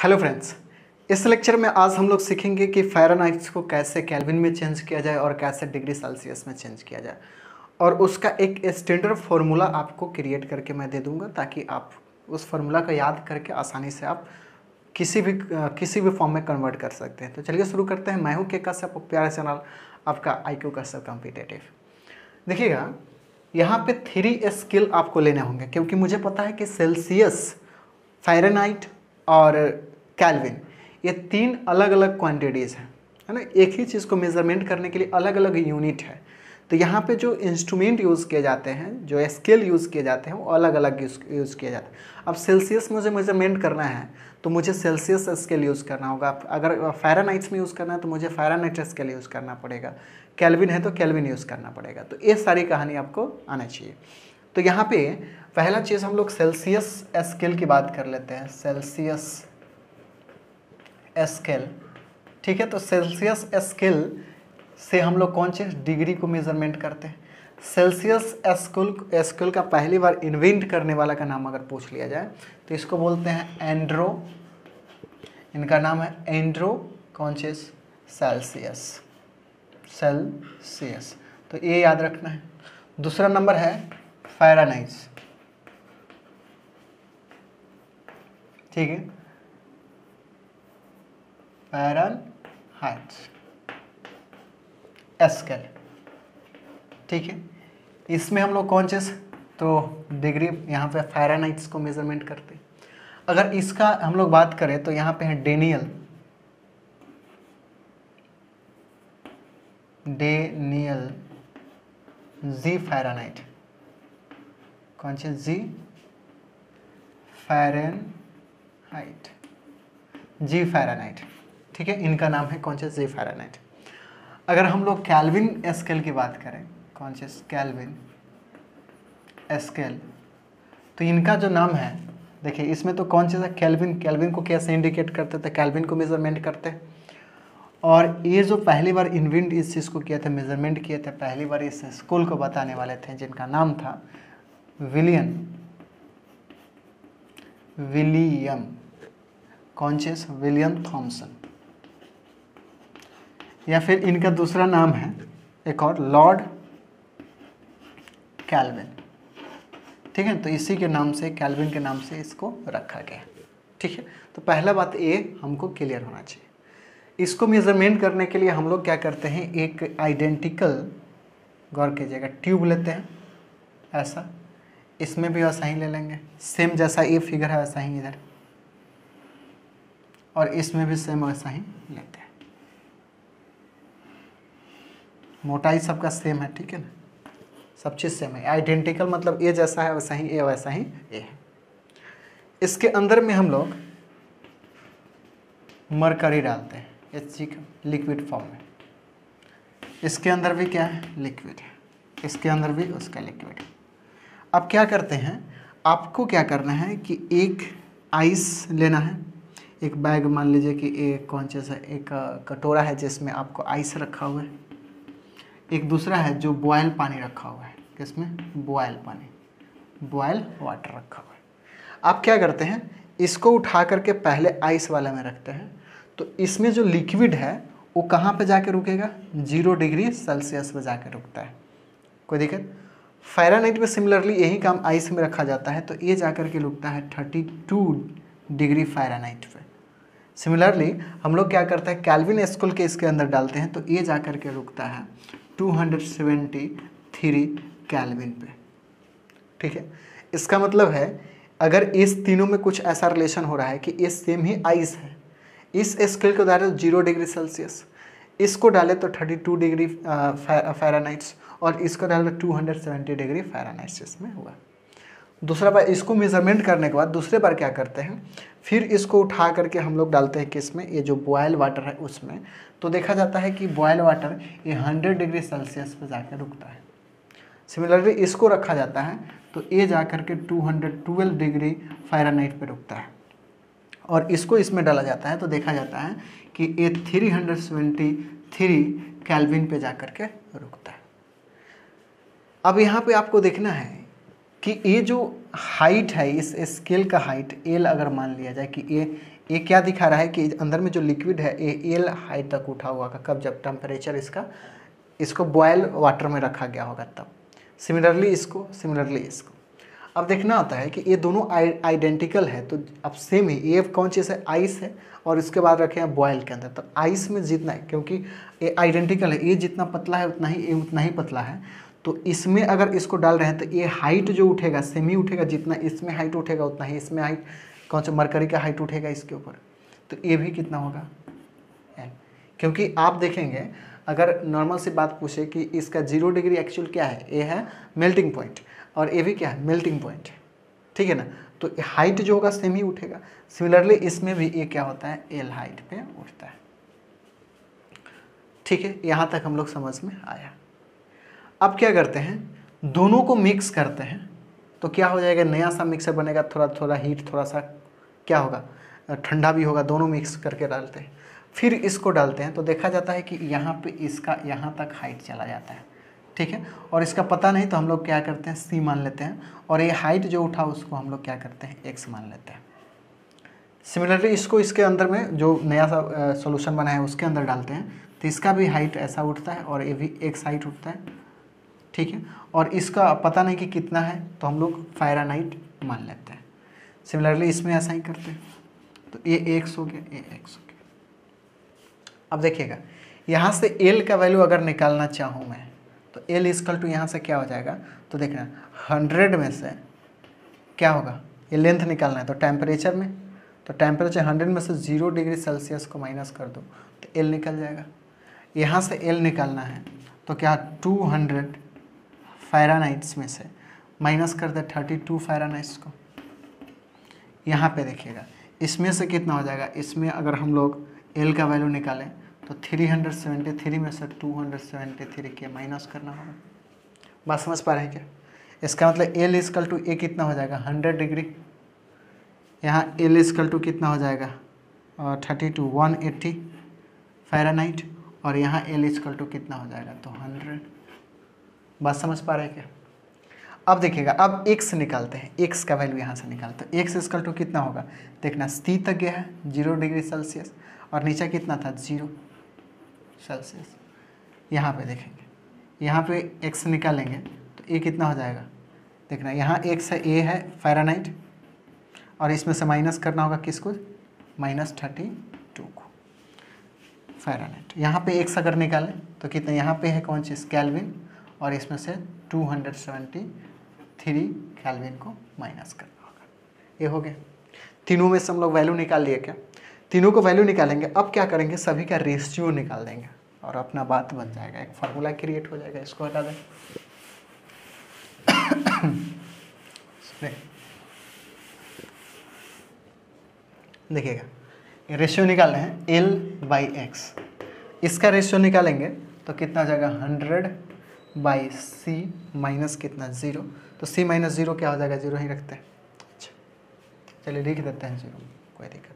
Hello friends, इस lecture में आज हम लोग सीखेंगे कि फ़ारेनहाइट को कैसे केल्विन में चेंज किया जाए और कैसे डिग्री सेल्सियस में चेंज किया जाए, और उसका एक स्टैंडर्ड फार्मूला आपको क्रिएट करके मैं दे दूंगा ताकि आप उस फार्मूला को याद करके आसानी से आप किसी भी फॉर्म में कन्वर्ट कर सकते हैं। तो चलिए शुरू करते हैं। मैं हूँ के कश्यप, प्यारा चैनल आपका IQ कश्यप कॉम्पिटिटिव। देखिएगा, यहाँ पे 3 स्केल आपको लेने होंगे क्योंकि मुझे पता है कि सेल्सियस, फ़ारेनहाइट और केल्विन ये 3 अलग अलग क्वांटिटीज़ हैं, है ना। एक ही चीज़ को मेज़रमेंट करने के लिए अलग अलग यूनिट है। तो यहाँ पे जो इंस्ट्रूमेंट यूज़ किए जाते हैं, जो स्केल यूज़ किए जाते हैं, वो अलग अलग यूज़ किए जाते हैं। अब सेल्सियस मुझे मेज़रमेंट करना है तो मुझे सेल्सियस स्केल यूज़ करना होगा। अगर फ़ारेनहाइट्स में यूज़ करना है तो मुझे फ़ारेनहाइट स्केल यूज़ करना पड़ेगा। केल्विन है तो केल्विन यूज़ करना पड़ेगा। तो ये सारी कहानी आपको आना चाहिए। तो यहाँ पे पहला चीज़ हम लोग सेल्सियस स्केल की बात कर लेते हैं। सेल्सियस स्केल, ठीक है। तो सेल्सियस स्केल से हम लोग कौन सी डिग्री को मेजरमेंट करते हैं। सेल्सियस स्केल का पहली बार इन्वेंट करने वाला का नाम अगर पूछ लिया जाए तो इसको बोलते हैं एंड्रो। इनका नाम है एंड्रो कौन चीज सेल्सियस। तो ये याद रखना है। दूसरा नंबर है फ़ारेनहाइट, ठीक है। फ़ारेनहाइट स्केल, ठीक है। इसमें हम लोग कौन चीज़ तो डिग्री यहाँ पे फ़ारेनहाइट्स को मेजरमेंट करते हैं। अगर इसका हम लोग बात करें तो यहाँ पे है डेनियल जी फ़ारेनहाइट। कौन सी जी फ़ारेनहाइट, ठीक है। इनका नाम है कौन सा जी फ़ारेनहाइट। अगर हम लोग केल्विन स्केल की बात करें, कौन से केल्विन स्केल, तो इनका जो नाम है, देखिए इसमें तो कौन सा केल्विन को कैसे इंडिकेट करते थे, केल्विन को मेजरमेंट करते हैं। और ये जो पहली बार इन्वेंट इस चीज़ को किया था, मेजरमेंट किए थे, पहली बार इस स्कूल को बताने वाले थे जिनका नाम था विलियम थॉमसन, या फिर इनका दूसरा नाम है एक और लॉर्ड केल्विन, ठीक है। तो इसी के नाम से, केल्विन के नाम से इसको रखा गया, ठीक है। तो पहला बात ये हमको क्लियर होना चाहिए। इसको मेजरमेंट करने के लिए हम लोग क्या करते हैं, एक आइडेंटिकल, गौर कीजिएगा, ट्यूब लेते हैं ऐसा, इसमें भी वैसा ही ले लेंगे, सेम जैसा ये फिगर है वैसा ही इधर, और इसमें भी सेम वैसा ही लेते हैं। मोटाई सबका सेम है, ठीक है ना, सब चीज़ सेम है। आइडेंटिकल मतलब ये जैसा है वैसा ही ये, वैसा ही ये है। इसके अंदर में हम लोग मरकरी डालते हैं लिक्विड फॉर्म में। इसके अंदर भी क्या है, लिक्विड है, इसके अंदर भी उसका लिक्विड है। अब क्या करते हैं, आपको क्या करना है कि एक आइस लेना है, एक बैग मान लीजिए कि एक कौन सा एक कटोरा है जिसमें आपको आइस रखा हुआ है, एक दूसरा है जो बॉयल पानी रखा हुआ है, किसमें, बॉयल पानी, बॉयल वाटर रखा हुआ है। आप क्या करते हैं, इसको उठा करके पहले आइस वाला में रखते हैं, तो इसमें जो लिक्विड है वो कहाँ पे जाके रुकेगा, 0 डिग्री सेल्सियस पे जाके रुकता है। कोई दिक्कत। फ़ारेनहाइट में सिमिलरली यही काम आइस में रखा जाता है, तो ये जाकर के रुकता है 32 डिग्री फ़ारेनहाइट पे। सिमिलरली हम लोग क्या करते हैं, केल्विन स्केल के इसके अंदर डालते हैं, तो ये जाकर के रुकता है 273 केल्विन पे, ठीक है। इसका मतलब है अगर इस तीनों में कुछ ऐसा रिलेशन हो रहा है कि ये सेम ही आइस है, इस स्केल को डाले तो 0 डिग्री सेल्सियस, इसको डाले तो 32 डिग्री फ़ारेनहाइट्स, और इसको डाले तो 270 डिग्री फ़ारेनहाइट्स इसमें हुआ। दूसरा बार इसको मेजरमेंट करने के बाद दूसरे बार क्या करते हैं, फिर इसको उठा करके हम लोग डालते हैं किसमें, ये जो बॉयल वाटर है उसमें, तो देखा जाता है कि बॉयल वाटर ये 100 डिग्री सेल्सियस पे जाकर रुकता है। सिमिलरली इसको रखा जाता है तो ये जाकर के 212 डिग्री फ़ारेनहाइट पे रुकता है, और इसको इसमें डाला जाता है तो देखा जाता है कि ये 373 केल्विन पे जाकर के रुकता है। अब यहाँ पे आपको देखना है कि ये जो हाइट है, इस स्केल का हाइट एल अगर मान लिया जाए कि ये क्या दिखा रहा है कि अंदर में जो लिक्विड है ये एल हाइट तक उठा हुआ का, कब जब टेम्परेचर इसको बॉयल वाटर में रखा गया होगा तब। सिमिलरली इसको अब देखना होता है कि ये दोनों आइडेंटिकल है, तो अब सेम ही ये कौन चीज़ है, आइस है, और इसके बाद रखे हैं बॉयल के अंदर। तो आइस में जितना है, क्योंकि ये आइडेंटिकल है, ये जितना पतला है उतना ही पतला है, तो इसमें अगर इसको डाल रहे हैं तो ये हाइट जो उठेगा सेम ही उठेगा, जितना इसमें हाइट उठेगा उतना ही इसमें हाइट, कौन सा मरकरी का हाइट उठेगा इसके ऊपर, तो ये भी कितना होगा एल। क्योंकि आप देखेंगे अगर नॉर्मल सी बात पूछे कि इसका 0 डिग्री एक्चुअल क्या है, ये है मेल्टिंग पॉइंट और ये भी क्या है मेल्टिंग पॉइंट, ठीक है ना, तो हाइट जो होगा सेम ही उठेगा। सिमिलरली इसमें भी ये क्या होता है, एल हाइट पे उठता है। ठीक है, यहाँ तक हम लोग समझ में आया। अब क्या करते हैं, दोनों को मिक्स करते हैं, तो क्या हो जाएगा, नया सा मिक्सर बनेगा, थोड़ा थोड़ा हीट, थोड़ा सा क्या होगा ठंडा भी होगा, दोनों मिक्स करके डालते हैं, फिर इसको डालते हैं, तो देखा जाता है कि यहाँ पे इसका यहाँ तक हाइट चला जाता है, ठीक है। और इसका पता नहीं तो हम लोग क्या करते हैं, सी मान लेते हैं, और ये हाइट जो उठा उसको हम लोग क्या करते हैं, एक्स मान लेते हैं। सिमिलरली इसको इसके अंदर में जो नया सा सॉल्यूशन बना है उसके अंदर डालते हैं, तो इसका भी हाइट ऐसा उठता है और ये भी एक्स हाइट उठता है, ठीक है। और इसका पता नहीं कि कितना है, तो हम लोग फ़ारेनहाइट मान लेते हैं। सिमिलरली इसमें ऐसा ही करते हैं, तो ये एक्स हो गया, ये एक्स हो गया। अब देखिएगा यहाँ से एल का वैल्यू अगर निकालना चाहूँ मैं, तो एल इक्वल टू यहाँ से क्या हो जाएगा, तो देखना 100 में से क्या होगा, ये लेंथ निकालना है, तो टेम्परेचर 100 में से 0 डिग्री सेल्सियस को माइनस कर दो तो एल निकल जाएगा। यहाँ से एल निकालना है तो क्या 200 फ़ारेनहाइट्स में से माइनस कर दे 32 फ़ारेनहाइट्स को। यहाँ पे देखिएगा इसमें से कितना हो जाएगा, इसमें अगर हम लोग एल का वैल्यू निकालें तो 373 में से 273 के माइनस करना होगा। बात समझ पा रहे हैं क्या? इसका मतलब एल इक्वल टू ए कितना हो जाएगा 100 डिग्री, यहाँ एल इक्वल टू कितना हो जाएगा 32 180 फ़ारेनहाइट, और यहाँ एल इक्वल टू कितना हो जाएगा तो 100। बात समझ पा रहे हैं क्या? अब देखिएगा अब x निकालते हैं, x का वैल्यू यहाँ से निकालते हैं, x इक्वल टू कितना होगा, देखना सी तक गया है 0 डिग्री सेल्सियस और नीचे कितना था 0 सेल्सियस। यहाँ पे देखेंगे, यहाँ पे x निकालेंगे तो a कितना हो जाएगा, देखना यहाँ x है, a है फ़ारेनहाइट, और इसमें से माइनस करना होगा किसको, -32 को फ़ारेनहाइट। यहाँ पे x अगर निकालें तो कितना, यहाँ पे है कौन चीज़ केल्विन, और इसमें से 273 केल्विन को माइनस करना होगा। ये हो गया, तीनों में से हम लोग वैल्यू निकाल लिए क्या, तीनों को वैल्यू निकालेंगे। अब क्या करेंगे, सभी का रेशियो निकाल देंगे और अपना बात बन जाएगा, एक फार्मूला क्रिएट हो जाएगा। इसको हटा दें देखिएगा रेशियो निकाल रहे हैं L/X, इसका रेशियो निकालेंगे तो कितना हो जाएगा 100/C माइनस कितना 0, तो C माइनस 0 क्या हो जाएगा, 0 ही रखते हैं। अच्छा चलिए लिख देते हैं 0, कोई दिक्कत।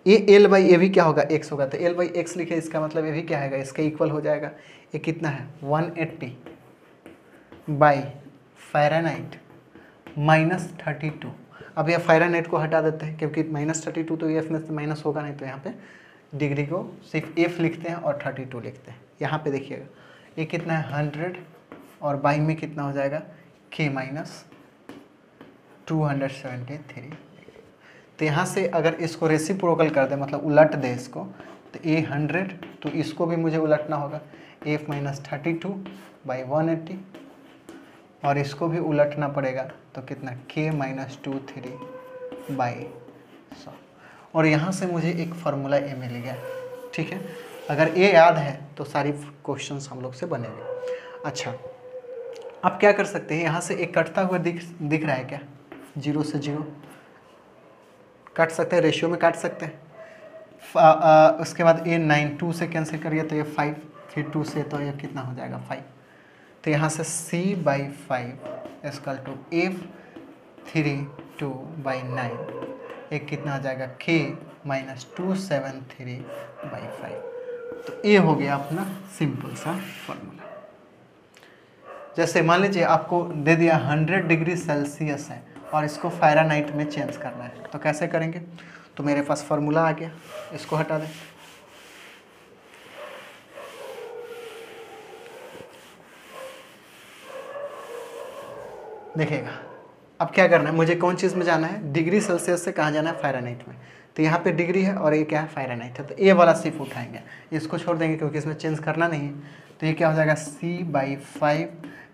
ये L/A भी क्या होगा, x होगा, तो L/X लिखे, इसका मतलब ये भी क्या है, इसका इक्वल हो जाएगा, ये कितना है 180/फ़ारेनहाइट -32। अब यह फ़ारेनहाइट को हटा देते हैं क्योंकि -32 तो एफ में से माइनस होगा नहीं, तो यहाँ पे डिग्री को सिर्फ एफ लिखते हैं और 32 लिखते हैं। यहाँ पे देखिएगा ये कितना है 100 और बाई में कितना हो जाएगा k -273। तो यहाँ से अगर इसको रेसिप्रोकल कर दे, मतलब उलट दे इसको, तो a 100, तो इसको भी मुझे उलटना होगा f -32/180, और इसको भी उलटना पड़ेगा, तो कितना k -23/100। और यहाँ से मुझे एक फार्मूला a मिल गया, ठीक है। अगर a याद है तो सारी क्वेश्चंस हम लोग से बनेंगे। अच्छा अब क्या कर सकते हैं, यहाँ से एक कटता हुआ दिख रहा है क्या, 0 से 0 काट सकते हैं, रेशियो में काट सकते हैं। उसके बाद ये 9 2 से कैंसिल करिए तो ये 5, फिर 2 से तो ये कितना हो जाएगा 5, तो यहाँ से C/5 इक्वल टू F32/9, एक कितना आ जाएगा k -273/5। तो ये हो गया अपना सिंपल सा फॉर्मूला। जैसे मान लीजिए आपको दे दिया 100 डिग्री सेल्सियस है और इसको फ़ारेनहाइट में चेंज करना है, तो कैसे करेंगे? तो मेरे पास फार्मूला आ गया, इसको हटा दें। देखिएगा अब क्या करना है, मुझे कौन चीज़ में जाना है? डिग्री सेल्सियस से कहाँ जाना है? फ़ारेनहाइट में। तो यहाँ पे डिग्री है और ये क्या है? फ़ारेनहाइट है। तो ए वाला सिर्फ उठाएंगे, इसको छोड़ देंगे क्योंकि इसमें चेंज करना नहीं है। तो ये क्या हो जाएगा? C/5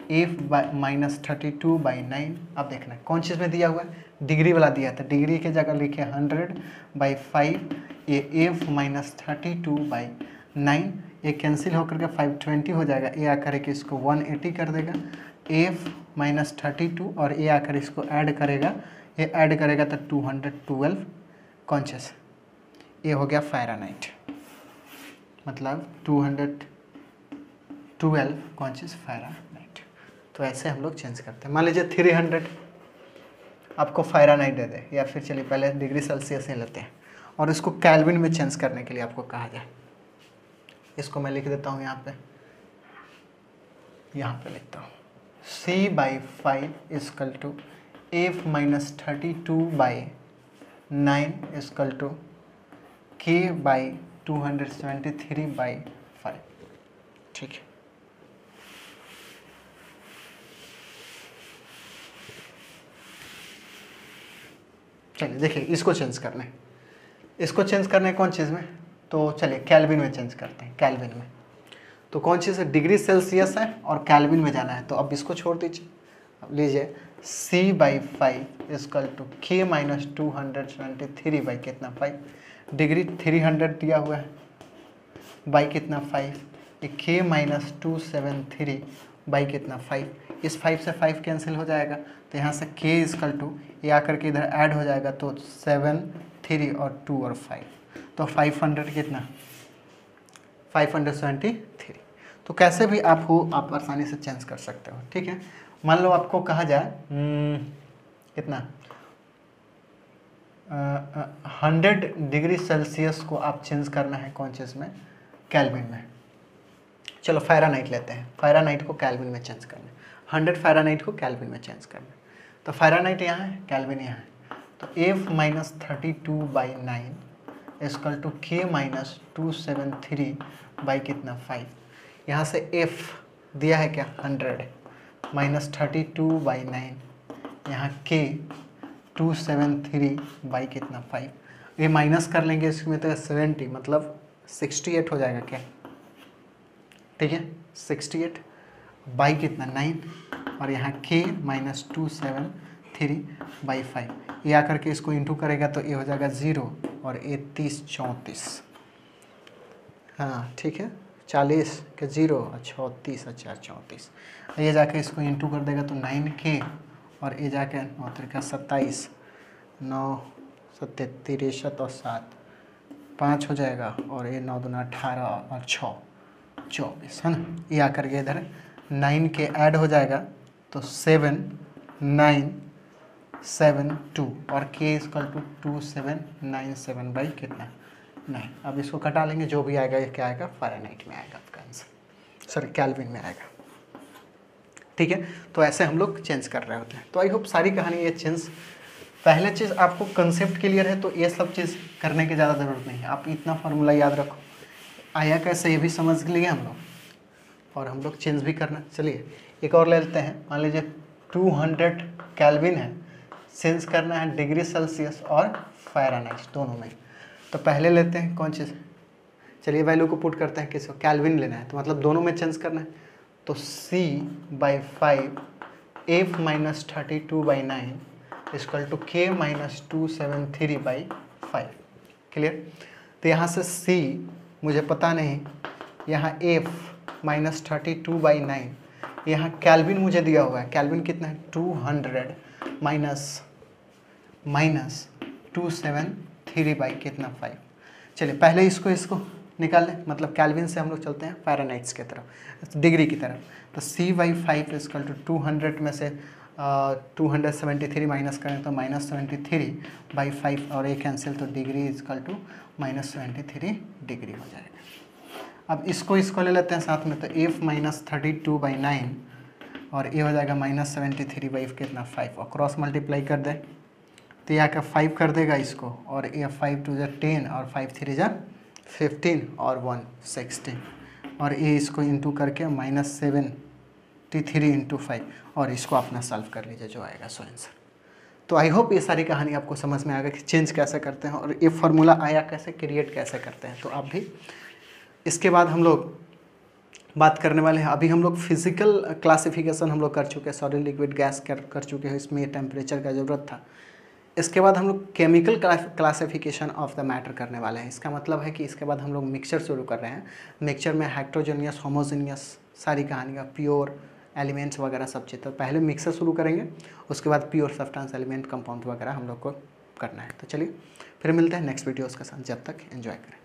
F-32/9। अब देखना है कौन चीज़ में दिया हुआ है? डिग्री वाला दिया था, डिग्री की जगह लिखे 100/5, ये F-32/9, ये कैंसिल होकर के 520 हो जाएगा। ये आकर के इसको 180 कर देगा, F-32, और ये आकर इसको ऐड करेगा, ये ऐड करेगा तो 212 कॉन्शियस, ये हो गया फ़ारेनहाइट, मतलब 212 कॉन्शियस फ़ारेनहाइट। तो ऐसे हम लोग चेंज करते हैं। मान लीजिए 300 आपको फ़ारेनहाइट दे दे, या फिर चलिए पहले डिग्री सेल्सियस ही लेते हैं और इसको केल्विन में चेंज करने के लिए आपको कहा जाए। इसको मैं लिख देता हूँ यहाँ पे लिखता हूँ C/5 equal to F-32/9 equal to K/273/5। ठीक है, चलिए देखिए इसको चेंज करना है, इसको चेंज करना है कौन चीज़ में? तो चलिए केल्विन में चेंज करते हैं। केल्विन में तो कौन चीज़ है? डिग्री सेल्सियस है और केल्विन में जाना है। तो अब इसको छोड़ दीजिए, अब लीजिए C/5 equal to K-273 by कितना? 5। डिग्री 300 दिया हुआ है, बाई कितना? 5। ये K-273 बाई कितना? 5। इस 5 से 5 कैंसिल हो जाएगा, तो यहाँ से K इक्वल टू ये आकर के इधर ऐड हो जाएगा, तो 7, 3 और 2 और 5, तो 500 कितना? 573। तो कैसे भी आप हो, आप आसानी से चेंज कर सकते हो। ठीक है, मान लो आपको कहा जाए कितना 100 डिग्री सेल्सियस को आप चेंज करना है कौन चीज़ में? केल्विन में। चलो फ़ारेनहाइट लेते हैं, फ़ारेनहाइट को केल्विन में चेंज करना है, 100 फ़ारेनहाइट को केल्विन में चेंज करना है। तो फ़ारेनहाइट यहाँ है, केल्विन यहाँ है, तो F-32/9 equal to K-273 by कितना? 5। यहाँ से F दिया है क्या? 100 -32/9, यहाँ K-273 बाई कितना? 5। ये माइनस कर लेंगे इसमें तो 70, मतलब 68 हो जाएगा क्या? ठीक है, 68 बाई कितना? 9, और यहाँ K-273/5, ये आकर के इसको इंटू करेगा तो ये हो जाएगा 0 और ये 30, 34। हाँ ठीक है, 40 के 0 और 34 और 4, 34। ये जाके इसको इंटू कर देगा तो 9K, और ये जाके 9 3 27, 9 7 63 और 7 5 हो जाएगा, और ये 9 2 18 और 6 24 है ना। ये आकर के इधर 9K ऐड हो जाएगा तो 7972, और K इक्वल टू 2797 बाई कितना? 9। अब इसको कटा लेंगे, जो भी आएगा ये क्या आएगा? फ़ारेनहाइट में आएगा आपका आंसर, सॉरी केल्विन में आएगा। ठीक है, तो ऐसे हम लोग चेंज कर रहे होते हैं। तो आई होप सारी कहानी ये चेंज, पहले चीज़ आपको कंसेप्ट क्लियर है तो ये सब चीज़ करने की ज़्यादा ज़रूरत नहीं है। आप इतना फार्मूला याद रखो, आया कैसे ये भी समझ लिए हम लोग, और हम लोग चेंज भी करना। चलिए एक और ले लेते हैं, मान लीजिए 200 केल्विन है, चेंज करना है डिग्री सेल्सियस और फ़ारेनहाइट दोनों में। तो पहले लेते हैं कौन चीज़? चलिए वैल्यू को पुट करते हैं, किसको? केल्विन लेना है, तो मतलब दोनों में चेंज करना है। तो C/5 F-32/9 equal to K-273/5। Clear? तो यहाँ से C मुझे पता नहीं, यहाँ F-32/9, यहाँ केल्विन मुझे दिया हुआ है, केल्विन कितना है? 200 माइनस 273 बाई कितना? 5। चलिए पहले इसको निकाल लें, मतलब केल्विन से हम लोग चलते हैं फ़ारेनहाइट्स की तरफ, डिग्री की तरफ। तो C/5 इक्वल टू 200 में से 273 माइनस करें तो -73/5, और ये कैंसिल, तो डिग्री इक्वल टू -73 डिग्री हो जाएगा। अब इसको ले लेते हैं साथ में, तो F-32/9 और ये हो जाएगा -73 बाई कितना 5, और क्रॉस मल्टीप्लाई कर दें तो ये आकर 5 कर देगा इसको, और ये 5 2 = 10 और 5 3 = 15 और 1 16, और ये इसको इंटू करके -73 × 5, और इसको अपना सॉल्व कर लीजिए जो आएगा सो आंसर। तो आई होप ये सारी कहानी आपको समझ में आ गई कि चेंज कैसे करते हैं और ये फार्मूला आया कैसे, क्रिएट कैसे करते हैं। तो आप भी इसके बाद हम लोग बात करने वाले हैं। अभी हम लोग फिजिकल क्लासिफिकेशन हम लोग कर चुके हैं, सॉलिड लिक्विड गैस कर चुके हैं, इसमें टेम्परेचर का ज़रूरत था। इसके बाद हम लोग chemical classification of the matter करने वाले हैं। इसका मतलब है कि इसके बाद हम लोग मिक्सचर शुरू कर रहे हैं। मिक्सचर में हेट्रोजेनियस, होमोजेनियस सारी कहानियाँ, प्योर एलिमेंट्स वगैरह सब चीज़। तो पहले मिक्सर शुरू करेंगे, उसके बाद प्योर सब्सटेंस, एलिमेंट, कंपाउंड वगैरह हम लोग को करना है। तो चलिए फिर मिलते हैं नेक्स्ट वीडियोज़ के साथ, जब तक एंजॉय करें।